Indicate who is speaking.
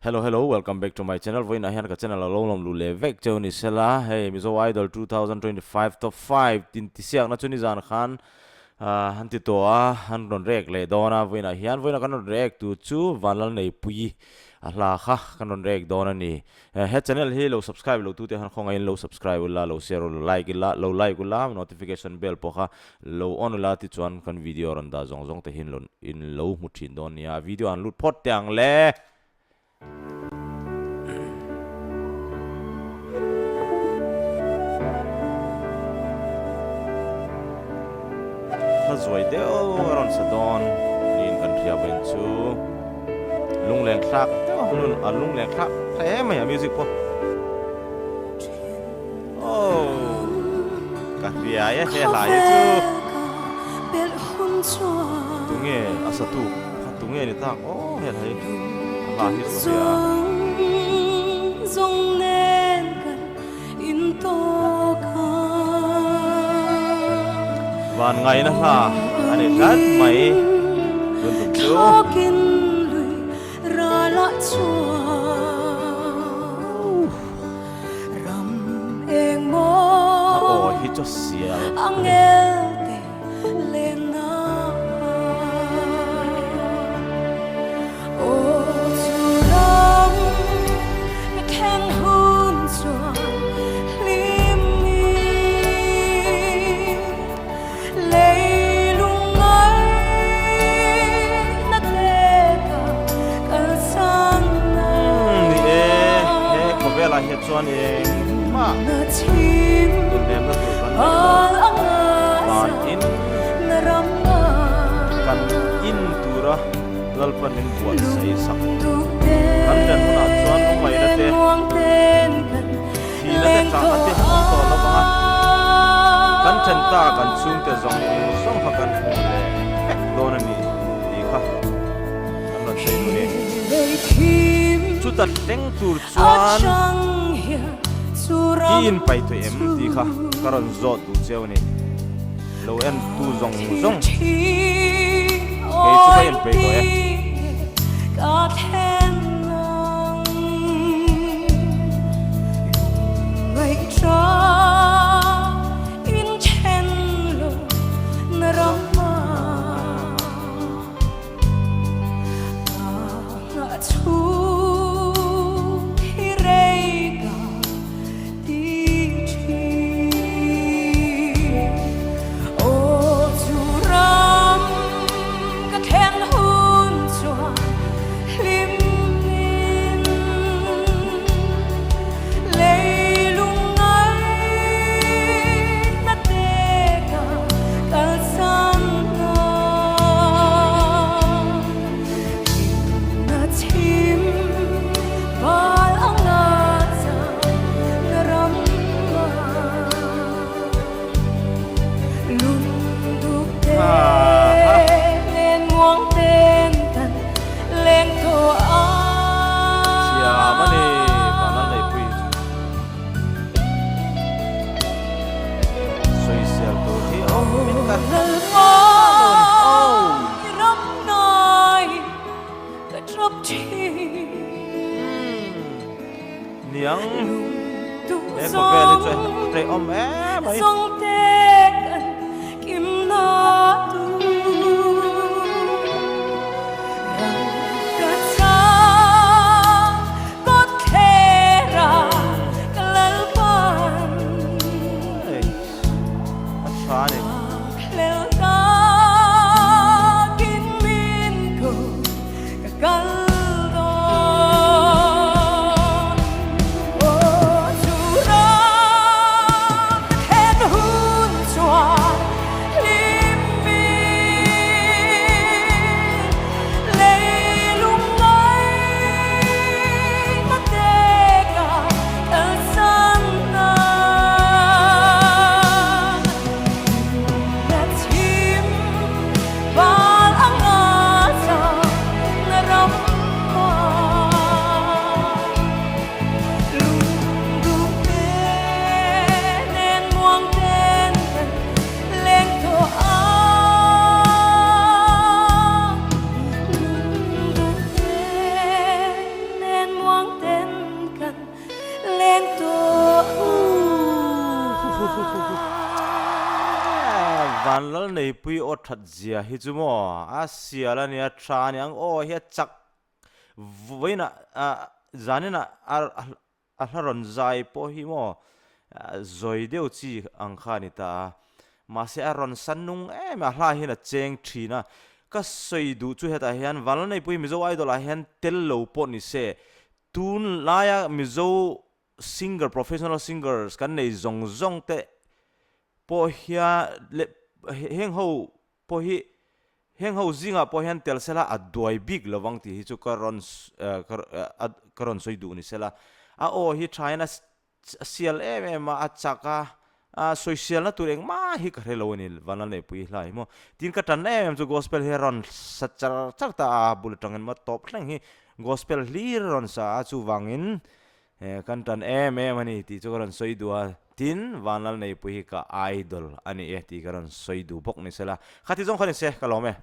Speaker 1: Hello, welcome back to my channel. Voi na hian ka channel alom lu le vek cheu ni sela. Hey, Mizo Idol 2025 top 5 tin ti siak na chuni zan khan han ti to a han ron rek le dona voi na hian voi na kan ron rek tu chu vanal nei pui la kha kan ron rek dona ni he channel hi lo subscribe lo tu te han khonga in lo subscribe la lo share lo like la lo like la notification bell po kha lo on la ti chuan kan video ron da zong te hin lon in lo mu thin don ya video an lut phot tiang le rồi đeo ron sa don nhìn cần thia bên chú lung leng khắc lung leng khắc thế mày music po oh cả thia ấy thế lại chú tung nghe asa tu tung nghe ni ta oh thế này là hết và ngày nó là anh ấy rất mấy luôn tục chú ôi hít cho xìa là hiện chuan e ma in dem na tu kan in tura lalpan in buat sei sak kan dan na chuan no mai na te thi na te tra ate to la ba kan chen ta kan chung te zong ha kan fu le do na ni ti kha kan ron sei nu ni chu ta teng tur chuan in pai to em ti kha karon zot du cheu ni lo en tu zong ke chu pai en pai to e niang em có về lên chơi trời om em ấy
Speaker 2: Who
Speaker 1: van lal nei pui o that zia hi chu mo a sia la nia tha ni ang o hi chak voina a zanina a hraron zai po hi mo zoi deu chi ang kha ni ta ma se a ron sanung ma hla hi na cheng thina ka soi du chu heta hian van lal nei pui mizo idol a hian tel lo po ni se tun laya mizo singer professional singers kan nei zong zong te po hia le heng ho po hi heng ho zinga po hian tel sela adoi big lawang ti hi chu karon soi du ni sela a o hi china sial ma achaka a social na tureng ma hi ka helo ni vanal nei pui hlai mo tin ka tan chu gospel heron sachar charta bultang ma top thleng hi gospel hlir ron sa chu wangin kan tan ani ti chu karon soi du tin vanal nei pui ka idol ani ti karon soi du bok ni sela khati jong khani se kalome